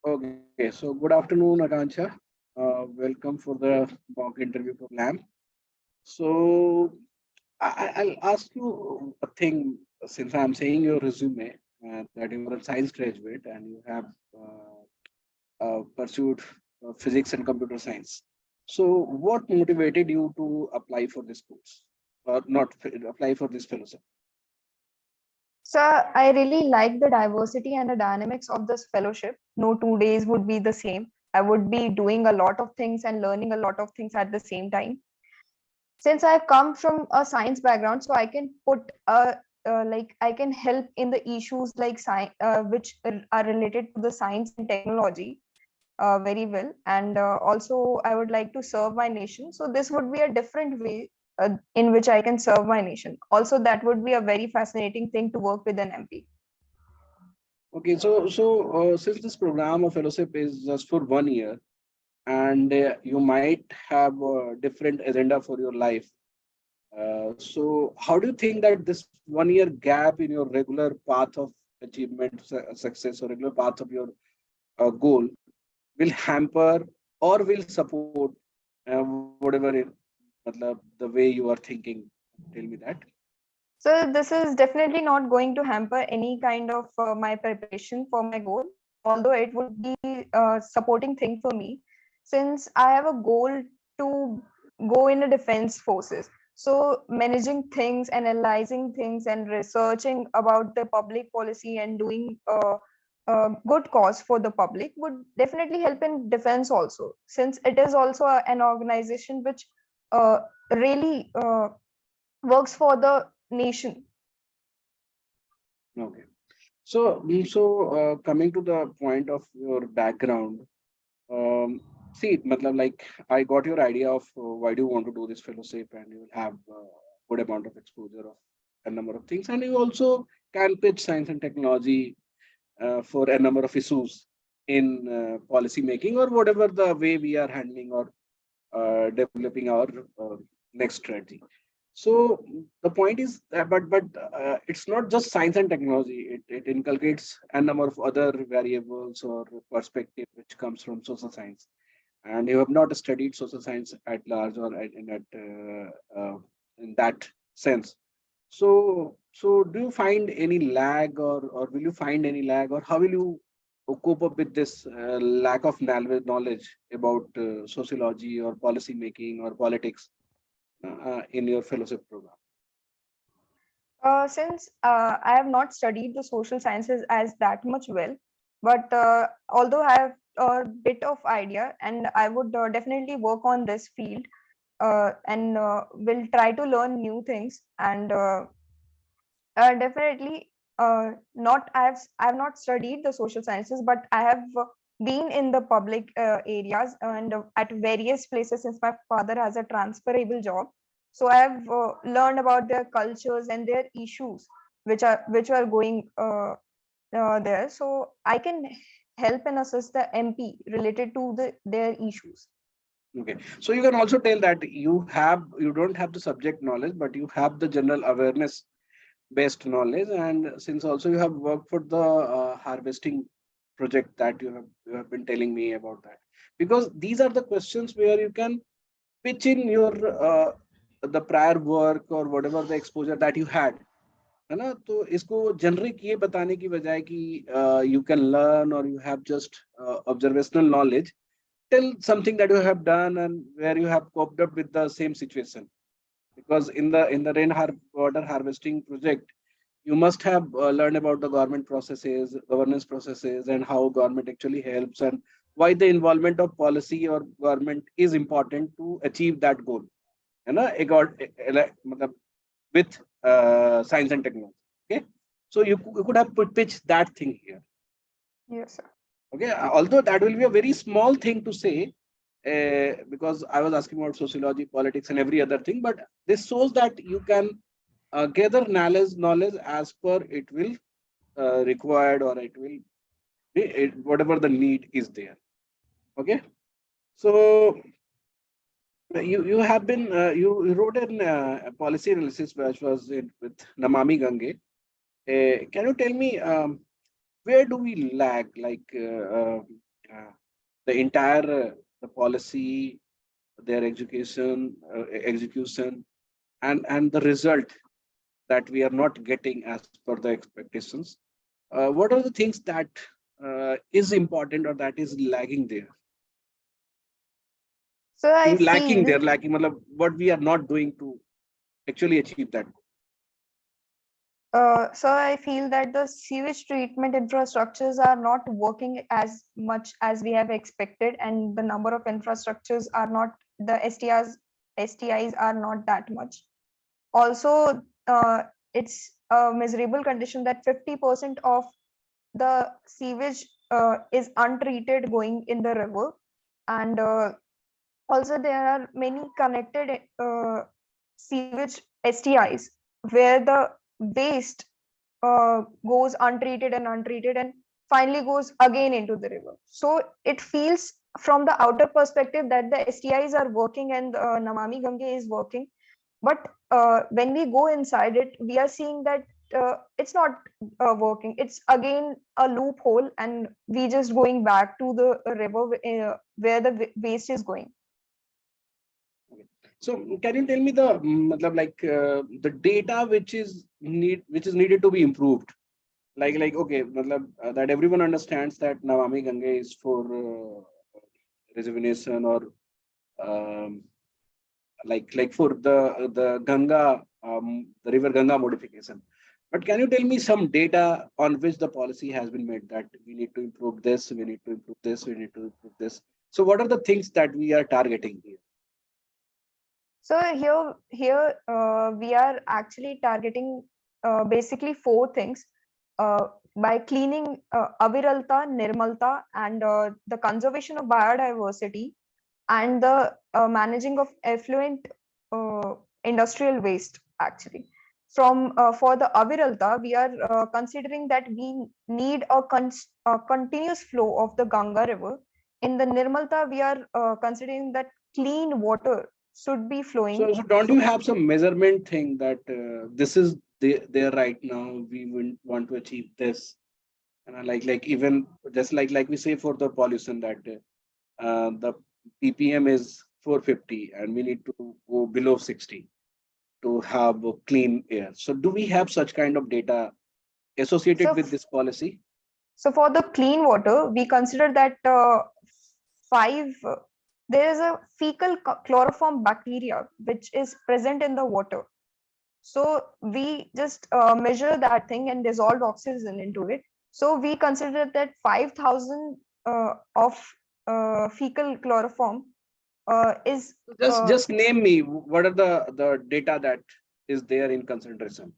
Okay, so good afternoon, Akanksha. Welcome for the mock interview program. So I'll ask you a thing since I'm saying your resume that you are a science graduate and you have pursued physics and computer science. So, what motivated you to apply for this course or not apply for this fellowship? So I really like the diversity and the dynamics of this fellowship. No 2 days would be the same. I would be doing a lot of things and learning a lot of things at the same time. Since I've come from a science background, so I can put like I can help in the issues like science, which are related to the science and technology very well. And also, I would like to serve my nation. So this would be a different way in which I can serve my nation. Also, that would be a very fascinating thing to work with an MP. Okay, so since this program of fellowship is just for 1 year, and you might have a different agenda for your life. So, how do you think that this 1 year gap in your regular path of achievement, success, or regular path of your goal will hamper or will support whatever the way you are thinking? Tell me that. So this is definitely not going to hamper any kind of my preparation for my goal, although it would be a supporting thing for me since I have a goal to go in the defense forces. So managing things, analyzing things, and researching about the public policy and doing a good cause for the public would definitely help in defense also, since it is also an organization which uh, really works for the nation. Okay. Coming to the point of your background, see, matlab, like I got your idea of why do you want to do this fellowship, and you will have good amount of exposure of a number of things, and you also can pitch science and technology for a number of issues in policy making or whatever the way we are handling or developing our uh, next strategy. So the point is, but it's not just science and technology. It inculcates a number of other variables or perspective which comes from social science. And you have not studied social science at large or in that sense. So do you find any lag or will you find any lag or how will you cope up with this lack of knowledge about sociology or policy making or politics in your fellowship program? Since I have not studied the social sciences as that much well, but although I have a bit of idea, and I would definitely work on this field and will try to learn new things and definitely not. I have not studied the social sciences, but I have been in the public areas and at various places since my father has a transferable job. So I have learned about their cultures and their issues, which are going there. So I can help and assist the MP related to their issues. Okay, so you can also tell that you don't have the subject knowledge, but you have the general awareness based knowledge, and since also you have worked for the harvesting project that you have been telling me about that, because these are the questions where you can pitch in your the prior work or whatever the exposure that you had, है ना? तो इसको generic ये बताने की बजाय कि you can learn or you have just observational knowledge, tell something that you have done and where you have coped up with the same situation. Because in the water harvesting project, you must have learned about the government processes, governance processes, and how government actually helps, and why the involvement of policy or government is important to achieve that goal. है ना? मतलब with science and technology. Okay, so you could have pitched that thing here. Yes, sir. Okay, although that will be a very small thing to say, because I was asking about sociology, politics, and every other thing, but this shows that you can gather knowledge as per it will required or it will be whatever the need is there. Okay, so you have been you wrote a policy analysis which was with Namami Gange. Can you tell me where do we lag? Like uh, the entire the policy, their execution, and the result that we are not getting as per the expectations. What are the things that is important or that is lagging there? So I Lacking feel there, lacking, matlab, what we are not doing to actually achieve that. so I feel that the sewage treatment infrastructures are not working as much as we have expected, and the number of infrastructures are not, the STIs are not that much. Also, it's a miserable condition that 50% of the sewage is untreated going in the river, and also there are many connected sewage STIs where the waste goes untreated and untreated and finally goes again into the river. So it feels from the outer perspective that the STIs are working and Namami Gange is working, but when we go inside it, we are seeing that it's not working. It's again a loophole, and we just going back to the river where the waste is going. Okay. So can you tell me the matlab, like the data which is needed to be improved? Like okay, matlab, that everyone understands that Namami Ganga is for rejuvenation or um, like for the Ganga the river Ganga modification. But can you tell me some data on which the policy has been made that we need to improve this, we need to improve this, we need to improve this? So what are the things that we are targeting here? So here we are actually targeting basically four things by cleaning aviralta, nirmalta, and the conservation of biodiversity, and the managing of effluent uh, industrial waste. Actually, from for the aviralta, we are considering that we need a continuous flow of the Ganga river. In the Nirmalta, we are considering that clean water should be flowing. So don't you So, have some measurement thing that this is there right now? We want to achieve this, and like even just like we say for the pollution that the ppm is 450 and we need to go below 60 to have a clean air. So do we have such kind of data associated so, with this policy? so for the clean water, we consider that five. There is a fecal chloroform bacteria which is present in the water. So we just measure that thing and dissolve oxygen into it. So we consider that 5,000 of fecal chloroform is Just name me what are the data that is there in concentration.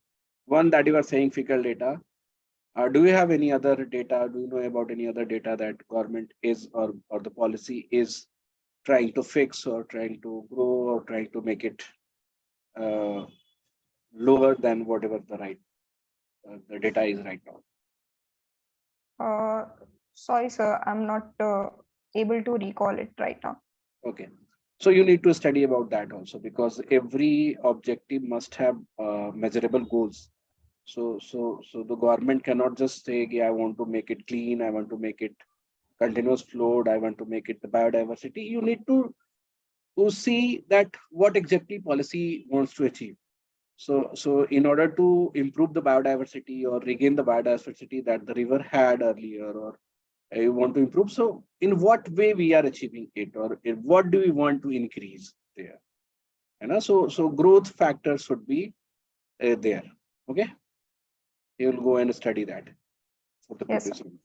One that you are saying fecal data. Do you have any other data? Do you know about any other data that government is or the policy is trying to fix or trying to grow or trying to make it uh, lower than whatever the data is right now? uh, sorry, sir, I'm not able to recall it right now. Okay. So you need to study about that also because every objective must have measurable goals. So the government cannot just say, "Okay, I want to make it clean, I want to make it continuous flow, I want to make it the biodiversity." You need to see that what exactly policy wants to achieve. So in order to improve the biodiversity or regain the biodiversity that the river had earlier, or you want to improve, so in what way we are achieving it, or in what do we want to increase there? So growth factors should be there. Okay, you will go and study that for the Yes, sir. previous one.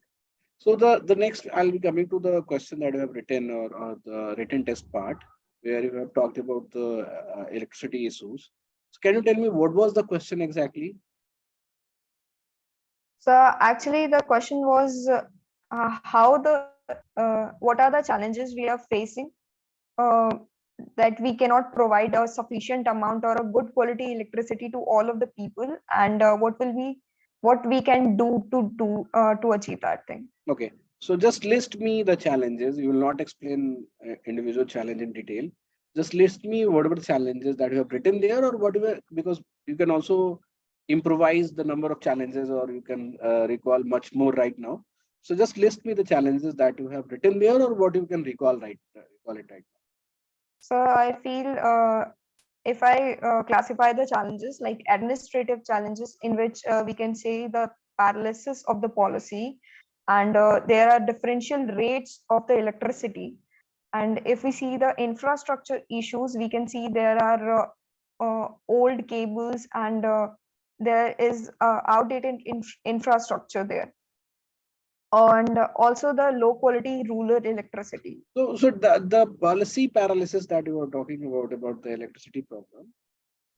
So the next I'll be coming to the question that you have written or the written test part where you have talked about the electricity issues. So can you tell me what was the question exactly? So actually, the question was how what are the challenges we are facing uh, that we cannot provide a sufficient amount or a good quality electricity to all of the people, and what we can do to achieve that thing. Okay, so just list me the challenges. You will not explain individual challenge in detail. Just list me whatever the challenges that you have written there, or whatever, because you can also improvise the number of challenges, or you can recall much more right now. So just list me the challenges that you have written there, or what you can recall, recall it right So I feel if I classify the challenges like administrative challenges, in which we can say the paralysis of the policy, and there are differential rates of the electricity. And if we see the infrastructure issues, we can see there are old cables, and there is outdated infrastructure there, and also the low quality rural electricity. So the policy paralysis that you were talking about the electricity problem,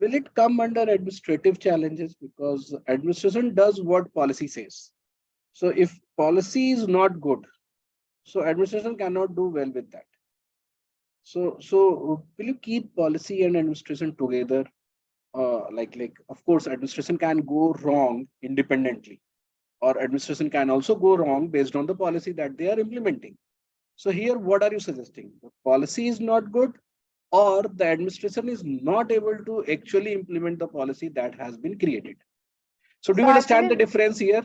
will it come under administrative challenges? Because administration does what policy says. So if policy is not good, so administration cannot do well with that. So will you keep policy and administration together? Of course, administration can go wrong independently, or administration can also go wrong based on the policy that they are implementing. So here, what are you suggesting? The policy is not good, or the administration is not able to actually implement the policy that has been created. So do So you understand the actually, difference here?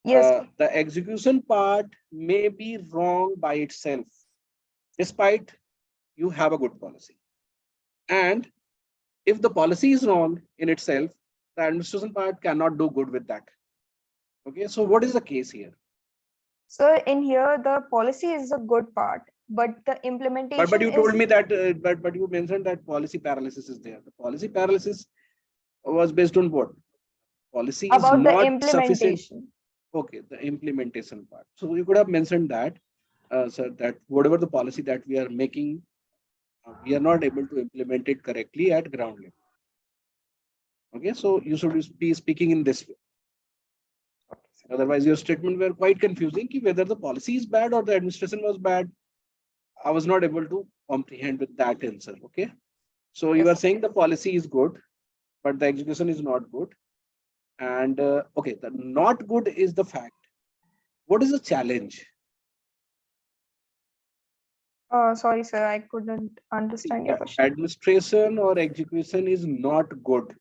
yes, The execution part may be wrong by itself, despite you have a good policy. And if the policy is wrong in itself, the administration part cannot do good with that. Okay, so what is the case here? so in here the policy is a good part, but the But implementation you told is me that but you mentioned that policy paralysis is there. The policy paralysis was based on what? Policy is about the not sufficient. implementation. Okay, the implementation part. So you could have mentioned that, sir, that whatever the policy that we are making, we are not able to implement it correctly at ground level. Okay, so you should be speaking in this way. Otherwise, your statement were quite confusing. Whether the policy is bad or the administration was bad, I was not able to comprehend with that answer. Okay, so you are Yes. saying the policy is good, but the execution is not good. And okay, the not good is the fact. What is the challenge? Sorry, sir, I couldn't See, understand your question. administration or execution is not good,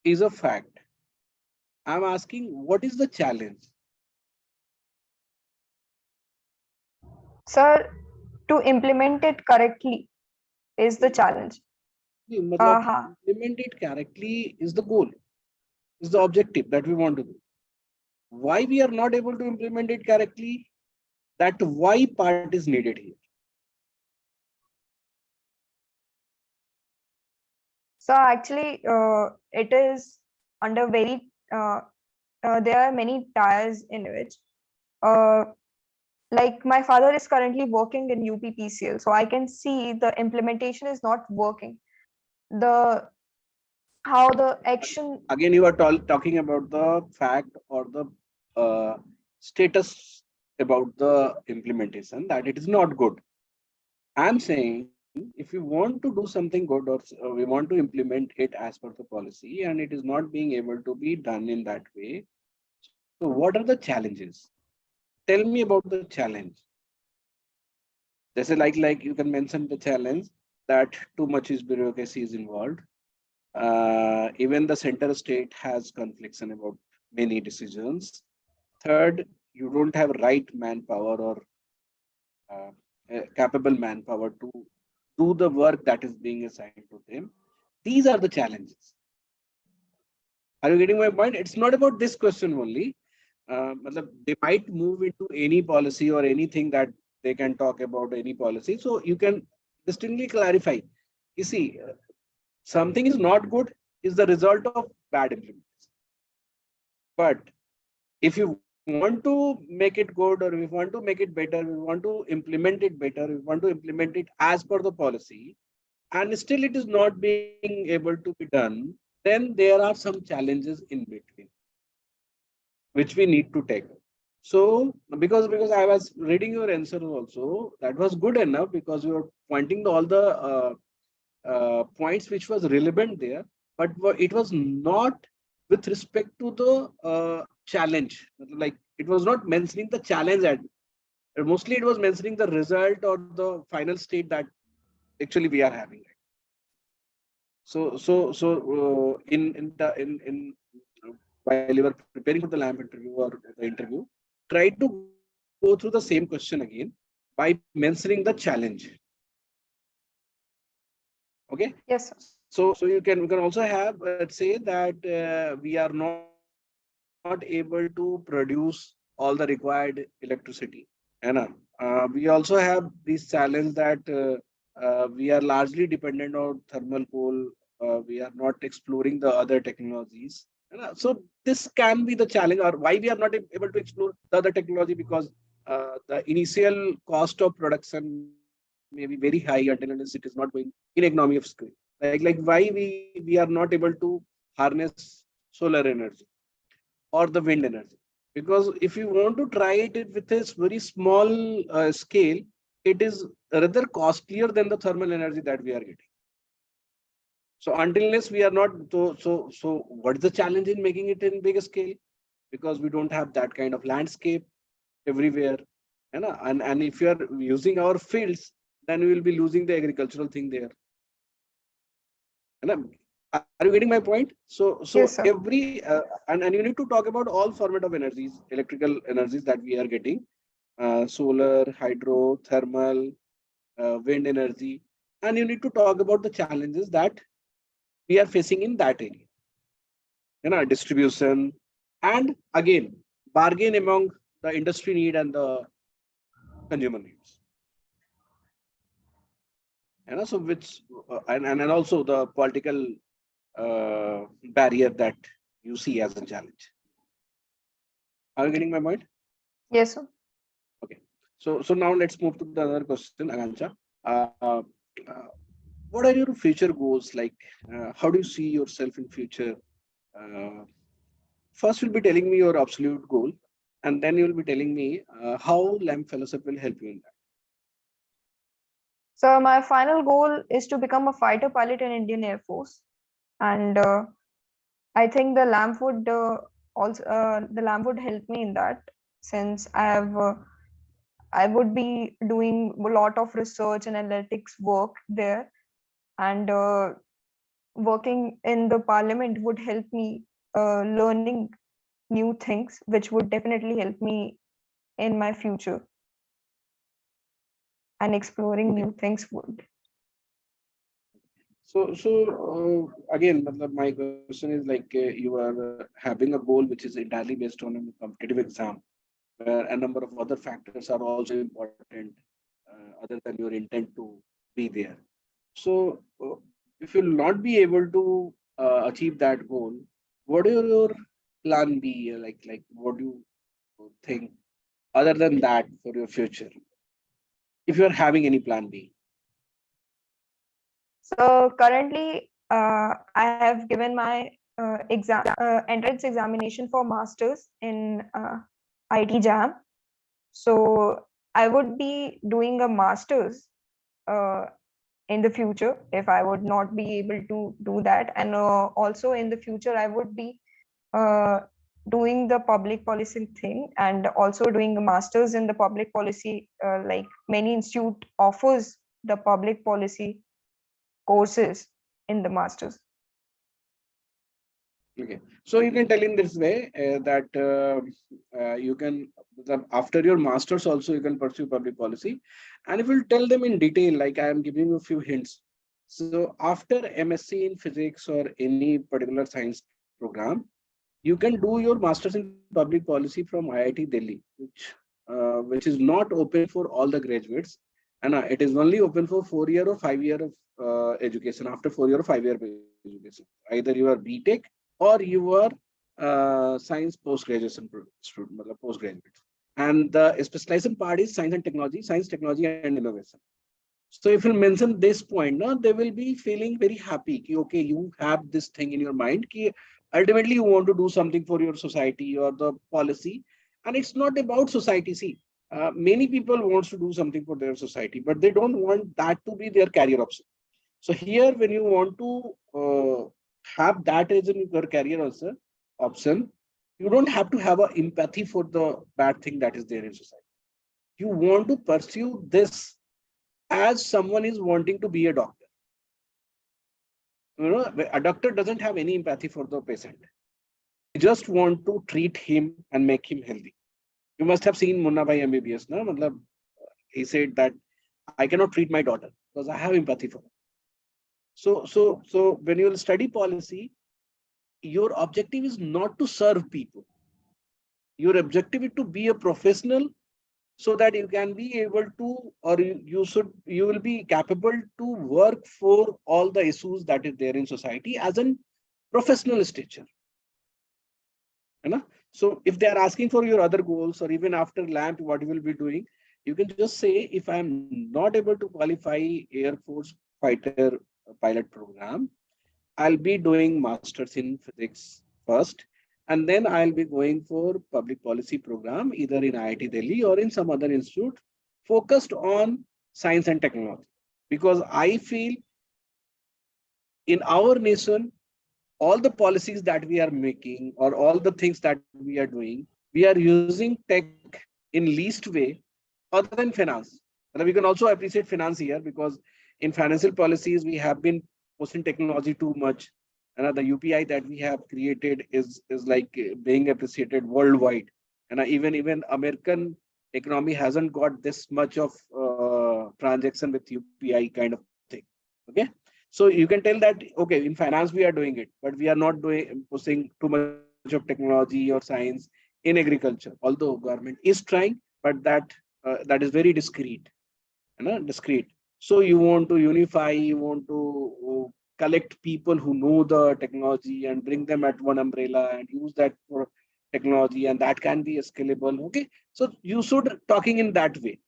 is a fact. I'm asking, what is the challenge? Sir, to implement it correctly is the challenge. See, matlab, Uh-huh. implement it correctly is the goal, is the objective that we want to do. Why we are not able to implement it correctly? That why part is needed here. So actually, it is under very, there are many tiers in which, uh, like my father is currently working in UPPCL, so I can see the implementation is not working. The how the action. Again, you are talking about the fact or the status about the implementation, that it is not good. I'm saying if you want to do something good, or we want to implement it as per the policy, and it is not being able to be done in that way. So what are the challenges? Tell me about the challenge. This is like you can mention the challenge that too much is bureaucracy is involved. Even the center state has conflicts about many decisions. Third, you don't have right manpower or uh, capable manpower to do the work that is being assigned to them. These are the challenges. Are you getting my point? It's not about this question only. They might move into any policy or anything that they can talk about any policy. So you can distinctly clarify. You see, something is not good is the result of bad implementation. But if you want to make it good, or if you want to make it better, we want to implement it better, we want to implement it as per the policy, and still it is not being able to be done, then there are some challenges in between which we need to take. So because I was reading your answers also, that was good enough because you were pointing to all the points which was relevant there, but it was not with respect to the challenge. Like it was not mentioning the challenge at mostly it was mentioning the result or the final state that actually we are having. In while you were preparing for the LAMP interview or the interview, try to go through the same question again by mentioning the challenge. Okay. Yes, sir. So we can also have, let's say that we are not able to produce all the required electricity. And we also have this challenge that we are largely dependent on thermal coal. We are not exploring the other technologies. So this can be the challenge, or why we are not able to explore the other technology, because the initial cost of production may be very high until unless it is not going in economy of scale. Like why we are not able to harness solar energy or the wind energy, because if you want to try it with a very small scale, it is rather costlier than the thermal energy that we are getting. So until unless we are not, so what is the challenge in making it in bigger scale? Because we don't have that kind of landscape everywhere. And if you are using our fields, then we will be losing the agricultural thing there. Are you getting my point? So Yes, sir. every and you need to talk about all format of energies, electrical energies that we are getting, solar, hydro, thermal, wind energy, and you need to talk about the challenges that we are facing in that area. Distribution, and again bargain among the industry need and the consumer needs. So which and also the political barrier that you see as a challenge. Are you getting my point? Yes, sir. Okay. So now let's move to the other question, Agancha. Uh, uh, what are your future goals? Like, how do you see yourself in future? Uh, First, you'll be telling me your absolute goal, and then you'll be telling me how LAMP fellowship will help you in that. So my final goal is to become a fighter pilot in Indian Air Force, and I think the lamp would help me in that, since I would be doing a lot of research and analytics work there, and working in the parliament would help me learning new things, which would definitely help me in my future, and exploring Okay. new things would. So again, my question is like you are having a goal which is entirely based on a competitive exam, where a number of other factors are also important other than your intent to be there. So if you'll not be able to achieve that goal, what are your plan B? Like what do you think other than that for your future? If you are having any plan B. So currently, I have given my entrance examination for masters in IT Jam. So I would be doing a masters uh, in the future if I would not be able to do that, and also in the future I would be uh, doing the public policy thing, and also doing a masters in the public policy. Like many institute offers the public policy courses in the masters. Okay, so you can tell in this way that you can after your masters also you can pursue public policy, and if you tell them in detail, like I am giving you a few hints. So after MSc in physics or any particular science program, you can do your masters in public policy from IIT Delhi, which is not open for all the graduates, and it is only open for 4 year or 5 year of education. After 4 year or 5 year of education, either you are BTech or you are science post graduation student, postgraduate. And the specialization part is science, technology, and innovation. So if you mention this point, no, they will be feeling very happy. Ki, okay, you have this thing in your mind. Ki ultimately, you want to do something for your society or the policy, and it's not about society. See, many people wants to do something for their society, but they don't want that to be their career option. So here, when you want to have that as in your career also option, you don't have to have a empathy for the bad thing that is there in society. You want to pursue this as someone is wanting to be a doctor. A doctor doesn't have any empathy for the patient. He just want to treat him and make him healthy. You must have seen Munna Bhai MBBS, no? Matlab, he said that I cannot treat my daughter because I have empathy for her. So when you will study policy, your objective is not to serve people. Your objective is to be a professional so that you can be able to, or you will be capable to work for all the issues that is there in society as a professional stature. You know? So if they are asking for your other goals, or even after LAMP, what you will be doing, you can just say, if I'm not able to qualify Air Force fighter pilot program, I'll be doing masters in physics first, and then I'll be going for public policy program either in IIT Delhi or in some other institute focused on science and technology. Because I feel in our nation, all the policies that we are making or all the things that we are doing, we are using tech in least way other than finance. And we can also appreciate finance here, because in financial policies we have been pushing technology too much. And the UPI that we have created is like being appreciated worldwide. And even American economy hasn't got this much of transaction with UPI kind of thing. Okay, so you can tell that, okay, in finance we are doing it, but we are not doing pushing too much of technology or science in agriculture. Although government is trying, but that is very discreet, discreet. So you want to unify, you want to collect people who know the technology and bring them at one umbrella and use that for technology, and that can be scalable. Okay, so you should talking in that way.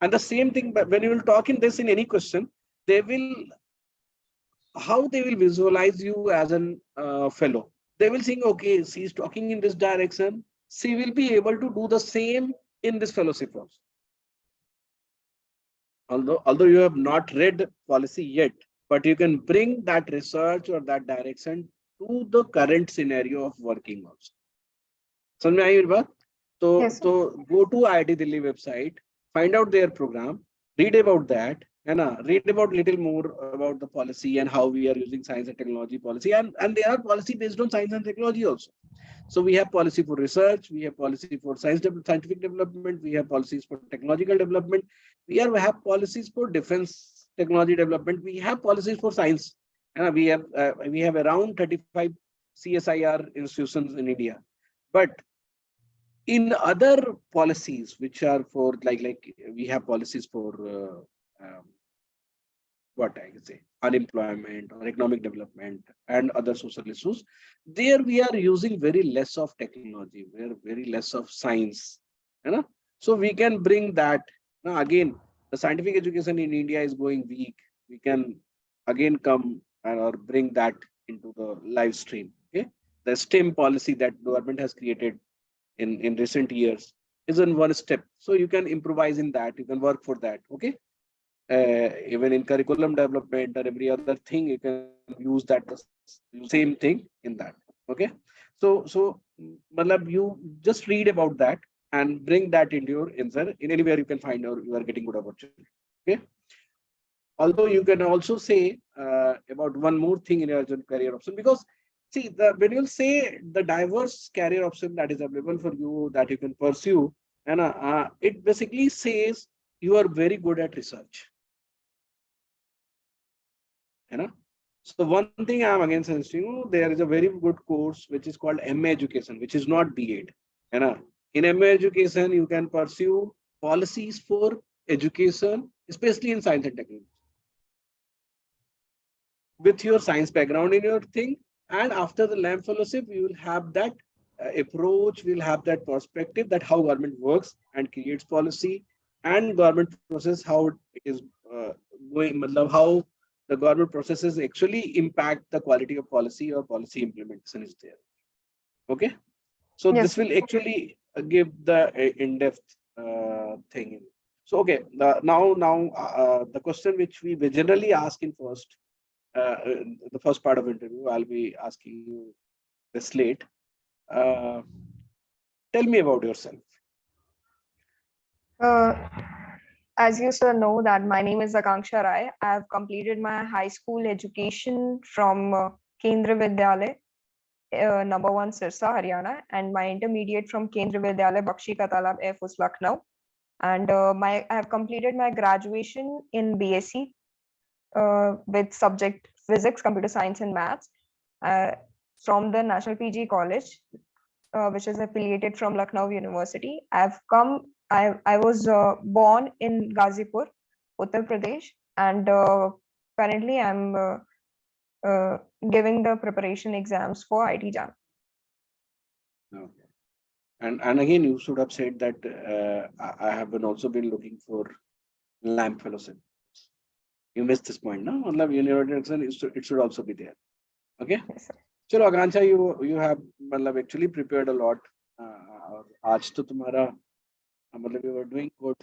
And the same thing, but when you will talk in this in any question, they will, how they will visualize you as an fellow. They will think, okay, she's talking in this direction, she will be able to do the same in this fellowship also. Although you have not read policy yet, but you can bring that research or that direction to the current scenario of working also. समझ में आई मेरी बात? Yes, sir. तो go to IIT Delhi website, find out their program, read about that, and read about little more about the policy and how we are using science and technology policy, and they are policy based on science and technology also. So we have policy for research, we have policy for scientific development, we have policies for technological development, have policies for defense technology development, we have policies for science, and we have around 35 CSIR institutions in India. But in other policies which are for like we have policies for what I can say, unemployment or economic development and other social issues, there we are using very less of technology, very less of science, you know. So we can bring that. Now again, the scientific education in India is going weak. We can again come and or bring that into the live stream. Okay, the STEM policy that government has created in recent years is in one step. So you can improvise in that. You can work for that. Okay, even in curriculum development or every other thing, you can use that same thing in that. Okay, so matlab, you just read about that and bring that into your answer. In anywhere you can find, or you are getting good opportunity. Okay, although you can also say about one more thing in your career option, because see, when you say the diverse career option that is available for you that you can pursue, and it basically says you are very good at research. You know, so one thing I am again suggesting you, there is a very good course which is called MA Education, which is not B.Ed. You know, in MA Education you can pursue policies for education, especially in science and technology, with your science background in your thing. And after the LAMP fellowship, you will have that approach, will have that perspective that how government works and creates policy, and government process how it is going, how the government processes actually impact the quality of policy or policy implementation is there. Okay, so Yes, this sir. will actually give the in-depth thing. So okay, the question which we generally ask in uh, the first part of interview, I'll be asking you the slate. Uh, Tell me about yourself. Uh, as you sir know that my name is Akanksha Rai. I have completed my high school education from Kendra Vidyalaya number 1 Sirsa, Haryana, and my intermediate from Kendriya Vidyalaya Bakshi Ka Talab, Air Force, Lucknow. And I have completed my graduation in BSc with subject physics, computer science, and maths from the National PG College, which is affiliated from Lucknow University. I was born in Ghazipur, Uttar Pradesh, and currently I'm giving the preparation exams for IT JAM. Okay. And again, you should have said that I have been also been looking for LAMP fellowship. You missed this point, no? मतलब university it should also be there. Okay. Yes, sir. चलो आकांक्षा, you have मतलब actually prepared a lot. और आज तो तुम्हारा मतलब you were doing good.